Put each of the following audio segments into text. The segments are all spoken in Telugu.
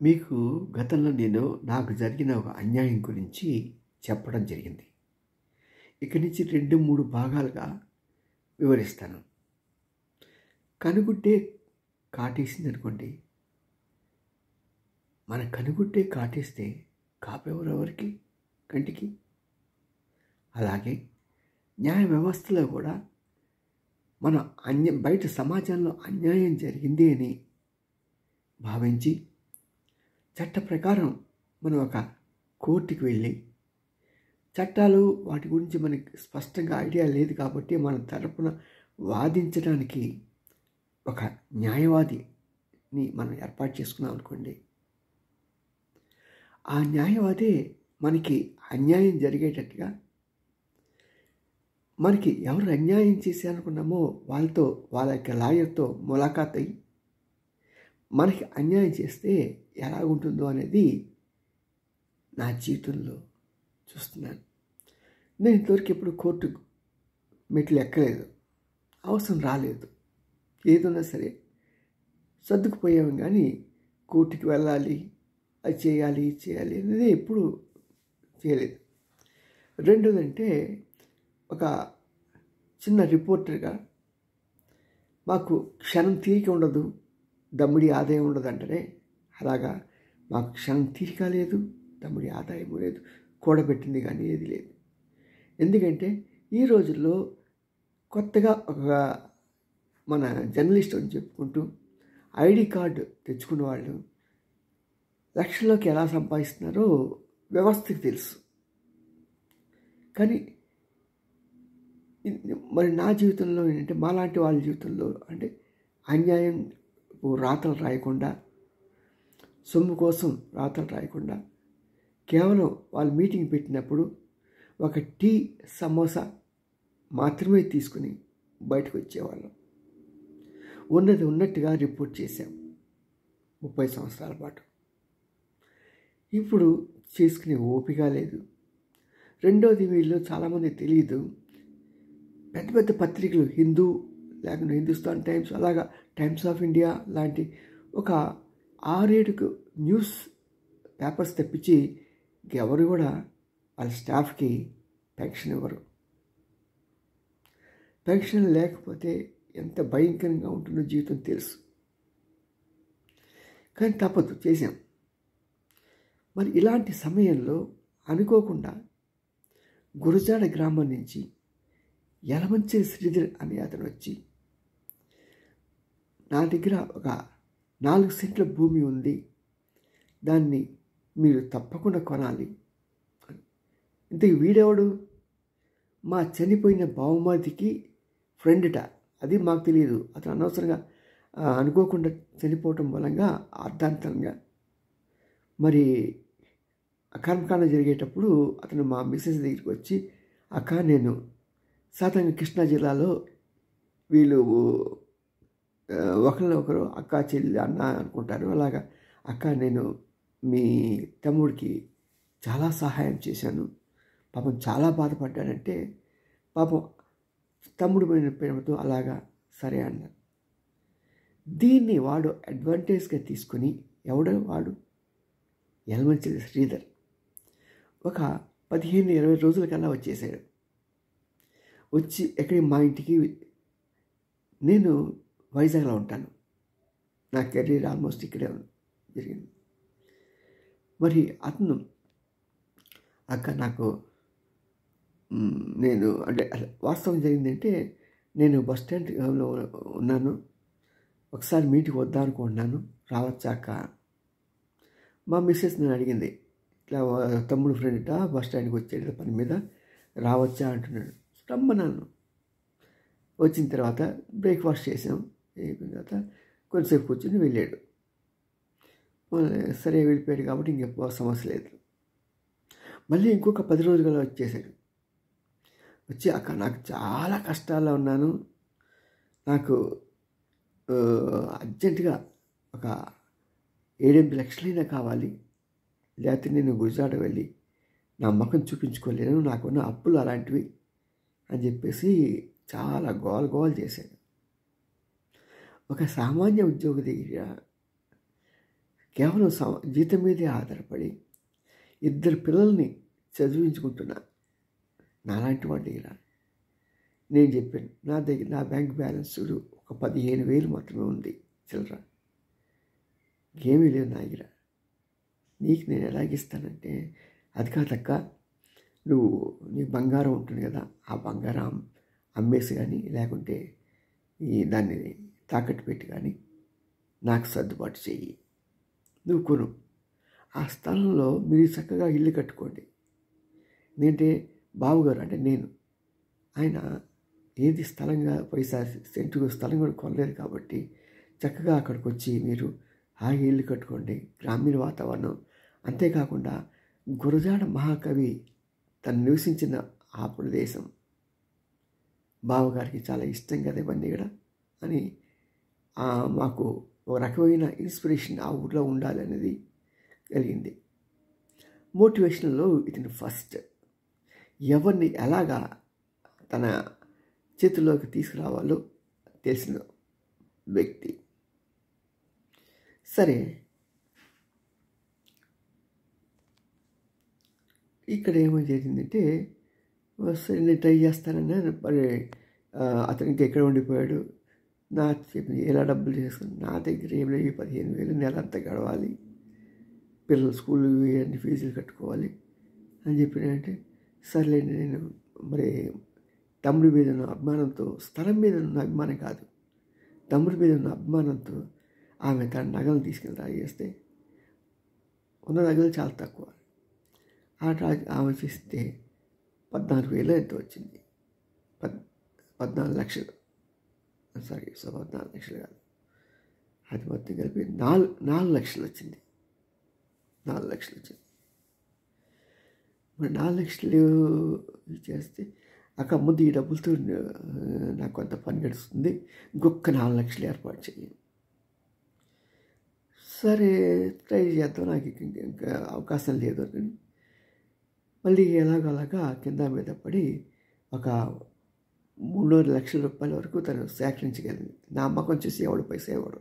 మీకు గతంలో నేను నాకు జరిగిన ఒక అన్యాయం గురించి చెప్పడం జరిగింది. ఇక్కడి నుంచి 2, 3 భాగాలుగా వివరిస్తాను. కనుగుడ్డే కాటేసిందనుకోండి. మన కనుగుడ్డే కాటేస్తే కాపెవరెవరికి కంటికి? అలాగే న్యాయ వ్యవస్థలో కూడా మన బయట సమాజంలో అన్యాయం జరిగింది అని భావించి చట్ట ప్రకారం మనం ఒక కోర్టుకి వెళ్ళి చట్టాలు వాటి గురించి మనకి స్పష్టంగా ఐడియా లేదు కాబట్టి మన తరపున వాదించడానికి ఒక న్యాయవాదిని మనం ఏర్పాటు చేసుకున్నాం అనుకోండి. ఆ న్యాయవాదే మనకి అన్యాయం జరిగేటట్టుగా మనకి ఎవరు అన్యాయం చేశారనుకున్నామో వాళ్ళ యొక్క లాయర్తో ములాఖాత్ అయ్యి మనకి అన్యాయం చేస్తే ఎలాగుంటుందో అనేది నా జీవితంలో చూస్తున్నాను. నేను ఇంతవరకు ఎప్పుడు కోర్టు మెట్లు ఎక్కలేదు, అవసరం రాలేదు. ఏదన్నా సరే సర్దుకుపోయాము, కానీ కోర్టుకి వెళ్ళాలి, అది చేయాలి ఇది చేయాలి అనేది ఎప్పుడు చేయలేదు. రెండోదంటే ఒక చిన్న రిపోర్టర్గా మాకు క్షణం తీరిక ఉండదు, దమ్ముడి ఆదాయం ఉండదు అంటారే, అలాగా మాకు క్షణం తీరిక లేదు, దమ్ముడి ఆదాయం లేదు, కూడబెట్టింది కానీ ఏది లేదు. ఎందుకంటే ఈ రోజుల్లో కొత్తగా ఒక మన జర్నలిస్ట్ అని చెప్పుకుంటూ ఐడి కార్డు తెచ్చుకున్న వాళ్ళు లక్షల్లోకి ఎలా సంపాదిస్తున్నారో వ్యవస్థకి తెలుసు. కానీ మరి నా జీవితంలో ఏంటంటే, మాలాంటి వాళ్ళ జీవితంలో అంటే అన్యాయం రాతలు రాయకుండా, సొమ్ము కోసం రాతలు రాయకుండా, కేవలం వాళ్ళు మీటింగ్ పెట్టినప్పుడు ఒక టీ సమోసా మాత్రమే తీసుకుని బయటకు వచ్చేవాళ్ళం. ఉన్నది ఉన్నట్టుగా రిపోర్ట్ చేశాం 30 సంవత్సరాల పాటు. ఇప్పుడు చేసుకునే ఓపిక లేదు. రెండోది, వీళ్ళు చాలామంది తెలియదు, పెద్ద పెద్ద పత్రికలు హిందూ లేకుండా హిందుస్థాన్ టైమ్స్, అలాగా టైమ్స్ ఆఫ్ ఇండియా లాంటి ఒక 6-7 న్యూస్ పేపర్స్ తెప్పించి ఎవరు కూడా వాళ్ళ స్టాఫ్కి పెన్షన్ ఇవ్వరు. పెన్షన్ లేకపోతే ఎంత భయంకరంగా ఉంటుందో జీవితం తెలుసు. కానీ తప్పదు, చేశాం. మరి ఇలాంటి సమయంలో అనుకోకుండా గురజాడ గ్రామం నుంచి యలమంచిలి శ్రీధర్ అనే అతను వచ్చి, నా దగ్గర ఒక 4 సెంట్ల భూమి ఉంది, దాన్ని మీరు తప్పకుండా కొనాలి. ఇంతకు వీడెవడు? మా చనిపోయిన బావమరిదికి ఫ్రెండ్ట. అది మాకు తెలియదు. అతను అనవసరంగా అనుకోకుండా చనిపోవటం మూలంగా అర్ధాంతరంగా మరి కర్మకాండ జరిగేటప్పుడు అతను మా మిస్సెస్ దగ్గరికి వచ్చి, అక్క నేను సాధారణ కృష్ణా జిల్లాలో వీళ్ళు ఒకరు అక్క చెల్లి అన్న అనుకుంటారు, అలాగా అక్క నేను మీ తమ్ముడికి చాలా సహాయం చేశాను, పాపం చాలా బాధపడ్డాడంటే, పాపం తమ్ముడు పోయిన ప్రేమతో అలాగా సరే అన్నారు. దీన్ని వాడు అడ్వాంటేజ్గా తీసుకుని, ఎవడో వాడు యలమంచిలి శ్రీధర్ ఒక 15-20 రోజులకల్లా వచ్చేసాడు. వచ్చి ఎక్కడికి మా ఇంటికి, నేను వైజాగ్లో ఉంటాను, నా కెరీర్ ఆల్మోస్ట్ ఇక్కడే జరిగింది. మరి అతను అక్క నాకు నేను అంటే వాస్తవం జరిగిందంటే, నేను బస్ స్టాండ్లో ఉన్నాను, ఒకసారి మీటింగ్ వద్దాం అనుకుంటున్నాను, రావచ్చా అక్క? మా మిస్సెస్ నేను అడిగింది, ఇట్లా తమ్ముడు ఫ్రెండ్ బస్ స్టాండ్కి వచ్చాడు పని మీద, రావచ్చా అంటున్నాడు. రమ్మన్నాను. వచ్చిన తర్వాత బ్రేక్ఫాస్ట్ చేసాం, అయిపోయిన తర్వాత కొంచెంసేపు కూర్చొని వెళ్ళాడు. సరే వెళ్ళిపోయాడు కాబట్టి ఇంకెక్కువ సమస్య లేదు. మళ్ళీ ఇంకొక 10 రోజులలో వచ్చేసాడు. వచ్చి, అక్క నాకు చాలా కష్టాల్లో ఉన్నాను, నాకు అర్జెంటుగా ఒక 7-8 లక్షలైనా కావాలి, లేకపోతే నేను గుజరాత్ వెళ్ళి నా ముఖం చూపించుకోలేను, నాకున్న అప్పులు అలాంటివి అని చెప్పేసి చాలా గోల చేశాడు. ఒక సామాన్య ఉద్యోగి దగ్గర కేవలం జీతం మీదే ఆధారపడి 2 పిల్లల్ని చదివించుకుంటున్నా నాలాంటి వాడి దగ్గర నేను చెప్పాను, నా బ్యాంక్ బ్యాలెన్స్ చూడు, ఒక 15,000 మాత్రమే ఉంది చిల్లర, ఏమీ లేదు నా దగ్గర, నీకు నేను ఎలాగిస్తానంటే, అది కాదక్క, నీ బంగారం ఉంటుంది కదా, ఆ బంగారం అమ్మేసి కానీ లేకుంటే దాన్ని తాకట్టు పెట్టి కానీ నాకు సర్దుబాటు చెయ్యి, నువ్వు కొను, ఆ స్థలంలో మీరు చక్కగా ఇల్లు కట్టుకోండి. ఎందుకంటే బావగారు అంటే నేను, ఆయన ఏది స్థలంగా పైసా సెంటు స్థలం కూడా కొనలేదు కాబట్టి చక్కగా అక్కడికి వచ్చి మీరు హాయిగా ఇల్లు కట్టుకోండి, గ్రామీణ వాతావరణం. అంతేకాకుండా గురజాడ మహాకవి తను నివసించిన ఆ ప్రదేశం బావగారికి చాలా ఇష్టం కదా ఇవన్నీ కూడా అని మాకు ఒక రకమైన ఇన్స్పిరేషన్ ఆ ఊర్లో ఉండాలి అనేది కలిగింది. మోటివేషన్లో ఇతను ఫస్ట్ ఎవరిని ఎలాగా తన చేతుల్లోకి తీసుకురావాలో తెలిసిన వ్యక్తి. సరే, ఇక్కడ ఏమో జరిగిందంటే, సరే నేను ట్రై చేస్తానన్నా, మరి అతను ఇంకా ఎక్కడ ఉండిపోయాడు. నాకు చెప్పింది ఎలా డబ్బులు చేసుకుని, నా దగ్గర ఏం లేవు, 15,000 నెల అంతా గడవాలి, పిల్లలు స్కూల్ అన్ని ఫీజులు కట్టుకోవాలి అని చెప్పినంటే, సర్లేండి నేను మరి తమ్ముడి మీద ఉన్న అభిమానంతో, స్థలం మీద ఉన్న అభిమానం కాదు, తమ్ముడి మీద ఉన్న అభిమానంతో ఆమె తన నగలు తీసుకెళ్ళి రాజేస్తే, ఉన్న నగలు చాలా తక్కువ, ఆమె చేస్తే 14,000 ఎంతో వచ్చింది. 14 లక్షలు, సారీ 14 లక్షలు కాదు, అది మొత్తం కలిపి 4 లక్షలు వచ్చింది. 4 లక్షలు వచ్చింది. మరి 4 లక్షలు చేస్తే అక్క ముందు ఈ డబ్బులతో నాకు కొంత పని గడుస్తుంది, ఇంకొక 4 లక్షలు ఏర్పాటు చేయి. సరే ట్రై చేద్దాం, నాకు ఇంకా అవకాశం లేదు అని మళ్ళీ ఎలాగలాగా కింద మీద పడి ఒక 300 లక్షల రూపాయల వరకు తను సేకరించగలిగింది. నా అమ్మకం చూసి ఎవడు పైసా ఇవ్వడు,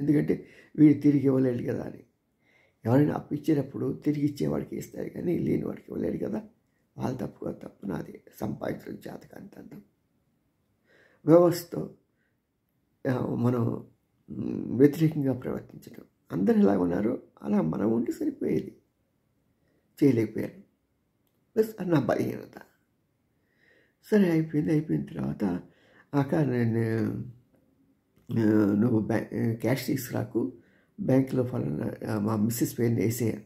ఎందుకంటే వీడు తిరిగి ఇవ్వలేడు కదా అని. ఎవరైనా అప్పు ఇచ్చేటప్పుడు తిరిగి ఇచ్చేవాడికి ఇస్తారు కానీ లేని వాడికి ఇవ్వలేడు కదా. వాళ్ళ తప్పు నాది, సంపాదించడం జాతకాంతం. వ్యవస్థతో మనం వ్యతిరేకంగా ప్రవర్తించడం, అందరు ఎలా ఉన్నారో అలా మనం ఉండి సరిపోయేది, చేయలేకపోయారు. ప్లస్ నా బలహీనత. సరే అయిపోయిన తర్వాత అక్క నేను నువ్వు క్యాష్ తీసుకురాకు, బ్యాంకులో ఫలానా మా మిస్సెస్ పేరుని వేసేయాలి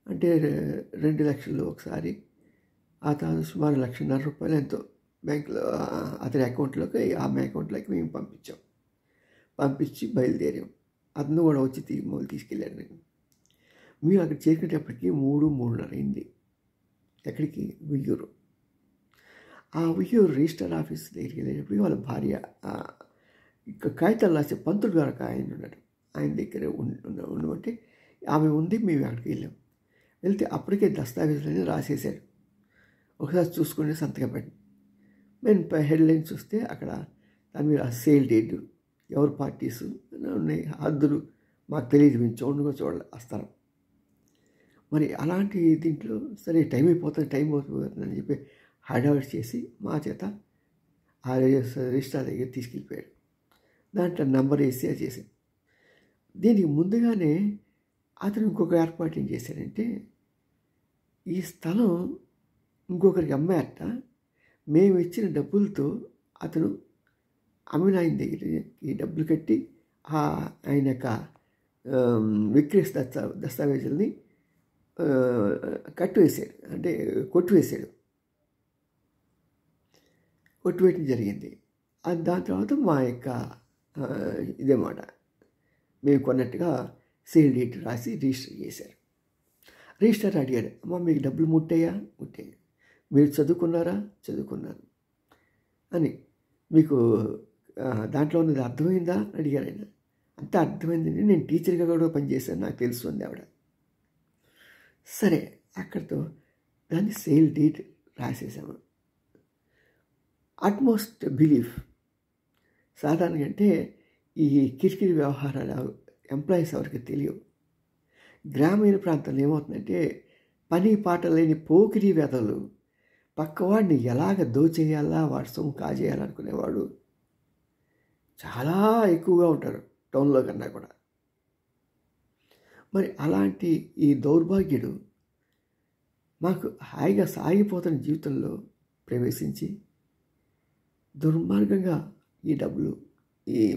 అంటే 2 లక్షలు ఒకసారి, ఆ తర్వాత సుమారు 1,50,000 రూపాయలు ఎంతో బ్యాంకులో అతని అకౌంట్లోకి, ఆమె అకౌంట్లోకి మేము పంపించి బయలుదేరాం. అతను కూడా వచ్చి తీసుకెళ్ళాడు. మేము అక్కడ చేరుకునేటప్పటికి 3:30 అయింది. ఎక్కడికి? ఉయ్యూరు. ఆ ఉయ్యూరు రిజిస్టర్ ఆఫీస్ దగ్గరికి వెళ్ళేటప్పటికి వాళ్ళ భార్య కాగితాలు రాసే పంతులు గారు ఆయన ఉన్నాడు, ఆయన దగ్గర ఉండమంటే ఆమె ఉంది. మేము అక్కడికి వెళ్తే అప్పటికే దస్తావేజులన్నీ రాసేసాడు. ఒకసారి చూసుకుని సంతకం పెట్టి మేము హెడ్లైన్ చూస్తే అక్కడ దాని మీద సేల్ డేట్, ఎవరు పార్టీసు ఉన్నాయి, హద్దులు మాకు తెలియదు, మేము చూడాలి ఆ స్థలం. మరి అలాంటి దీంట్లో సరే టైం అయిపోతుంది అని చెప్పి హడావిడి చేసి మా చేత ఆ రిజిస్టర్ దగ్గర తీసుకెళ్ళిపోయాడు. దాంట్లో నంబర్ వేసి అది చేశాడు. దీనికి ముందుగానే అతను ఇంకొక ఏర్పాటు ఏం చేశాడంటే, ఈ స్థలం ఇంకొకరికి అమ్మారట, మేము ఇచ్చిన డబ్బులతో అతను అమ్మిన ఆయన దగ్గర ఈ డబ్బులు కట్టి ఆయన యొక్క విక్రయ దస్తావేజుల్ని కట్టివేసాడు, అంటే కొట్టివేయడం జరిగింది. దాని తర్వాత మా యొక్క ఇదేమాట మేము కొన్నట్టుగా సేల్ డేట్ రాసి రిజిస్టర్ చేశారు. రిజిస్టర్ అడిగాడు, అమ్మ మీకు డబ్బులు ముట్టాయా? ముట్టాయి. మీరు చదువుకున్నారా? చదువుకున్నాను అని. మీకు దాంట్లో ఉన్నది అర్థమైందా అడిగారు ఆయన. అంతా అర్థమైందండి, నేను టీచర్గా కూడా పనిచేశాను, నాకు తెలుసు అంది ఆవిడ. సరే అక్కడితో దాన్ని సేల్ డేట్ రాసేసాము. అట్మోస్ట్ బిలీఫ్ సాధారణంగా అంటే ఈ కిరికిరి వ్యవహారాలు ఎంప్లాయీస్ ఎవరికి తెలియవు. గ్రామీణ ప్రాంతంలో ఏమవుతుందంటే పని పాట లేని పోకిరి వెధలు పక్కవాడిని ఎలాగ దోచేయాలా వాడి సొమ్ము కాజేయాలనుకునేవాడు చాలా ఎక్కువగా ఉంటారు టౌన్లో కన్నా కూడా. మరి అలాంటి ఈ దౌర్భాగ్యుడు మాకు హాయిగా సాగిపోతున్న జీవితంలో ప్రవేశించి దుర్మార్గంగా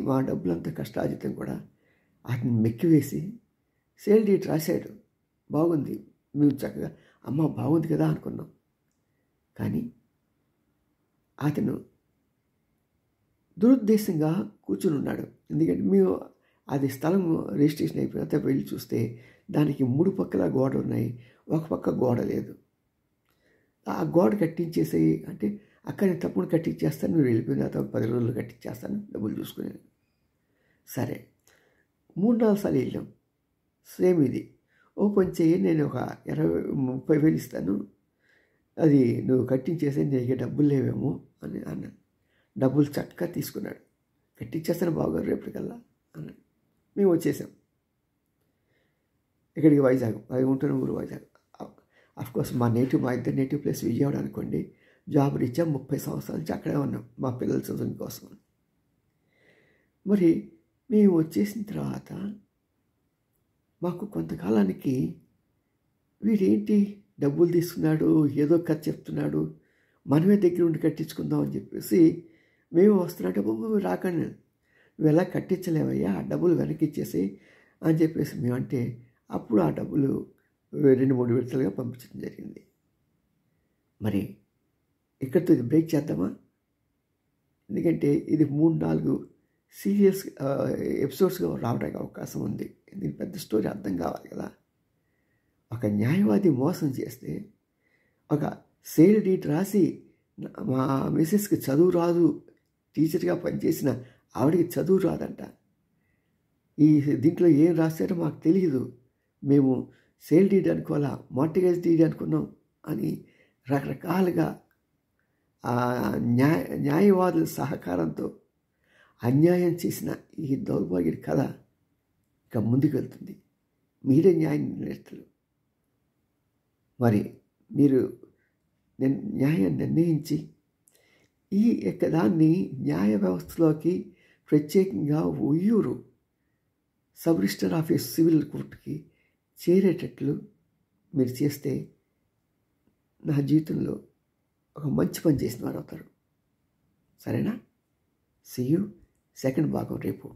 మా డబ్బులంతా కష్టార్జితం కూడా అతన్ని మెక్కివేసి సేల్ డీట్ రాశాడు. బాగుంది, మేము చక్కగా అమ్మ బాగుంది కదా అనుకున్నాం. కానీ అతను దురుద్దేశంగా కూర్చుని ఉన్నాడు. ఎందుకంటే మేము అది స్థలం రిజిస్ట్రేషన్ అయిపోయిన వెళ్ళి చూస్తే దానికి 3 పక్కల గోడ ఉన్నాయి, ఒక పక్క గోడ లేదు. ఆ గోడ కట్టించేసేయి అంటే అక్కడ నేను తప్పకుండా కట్టించేస్తాను, నువ్వు వెళ్ళిపోయిన తర్వాత 10 రోజులు కట్టించేస్తాను, డబ్బులు చూసుకుని. సరే 3-4 సార్లు వెళ్ళాం. సేమ్ ఇది, ఓపెన్ చేయి, నేను ఒక 20-30 వేలు ఇస్తాను, అది నువ్వు కట్టించేసి నీకు డబ్బులు లేవేమో అని అన్నాను. డబ్బులు చక్కగా తీసుకున్నాడు. కట్టించేస్తాను బావగారు రేపటికల్లా అన్నాడు. మేము వచ్చేసాం ఇక్కడికి, వైజాగ్. అది ఉంటున్న ఊరు వైజాగ్. అఫ్కోర్స్ మా ఇద్దరు నేటివ్ ప్లేస్ విజయవాడ అనుకోండి. జాబ్ రీత్యా 30 సంవత్సరాల నుంచి అక్కడే ఉన్నాం మా పిల్లల చదువు కోసం. మరి మేము వచ్చేసిన తర్వాత మాకు కొంతకాలానికి వీడేంటి డబ్బులు తీసుకున్నాడు, ఏదో ఖర్చు చెప్తున్నాడు, మనమే దగ్గర ఉండి కట్టించుకుందాం అని చెప్పేసి మేము వస్తున్నట్టు బాబు రాకండి, నువ్వు ఎలా కట్టించలేవయ్యా, ఆ డబ్బులు వెనక్కి ఇచ్చేసి అని చెప్పేసి మేమంటే అప్పుడు ఆ డబ్బులు 2-3 విడతలుగా పంపించడం జరిగింది. మరి ఇక్కడితో ఇది బ్రేక్ చేద్దామా? ఎందుకంటే ఇది 3-4 సీరియల్స్ ఎపిసోడ్స్గా రావడానికి అవకాశం ఉంది. దీనికి పెద్ద స్టోరీ అర్థం కావాలి కదా. ఒక న్యాయవాది మోసం చేస్తే ఒక సేల్ డీట్ రాసి మా మిసెస్కి చదువు రాదు, టీచర్గా పనిచేసిన ఆవిడకి చదువు రాదంట. దీంట్లో ఏం రాశారో మాకు తెలియదు, మేము సేల్ డీడ్ అనుకోవాలా, మార్టిగేజ్ డీడ్ అనుకున్నాం అని రకరకాలుగా న్యాయవాదుల సహకారంతో అన్యాయం చేసిన ఈ దౌర్భాగ్యుడి కథ ఇంకా ముందుకు వెళ్తుంది. మీరే న్యాయ నిర్ణేతలు. మరి మీరు న్యాయం నిర్ణయించి ఈ యొక్క దాన్ని న్యాయ వ్యవస్థలోకి, ప్రత్యేకంగా Uyyuru sub register office civil కోర్టుకి చేరేటట్లు మీరు చేస్తే నా జీవితంలో ఒక మంచి పని చేసిన వారు అవుతారు. సరేనా? See you. సెకండ్ భాగం రేపు.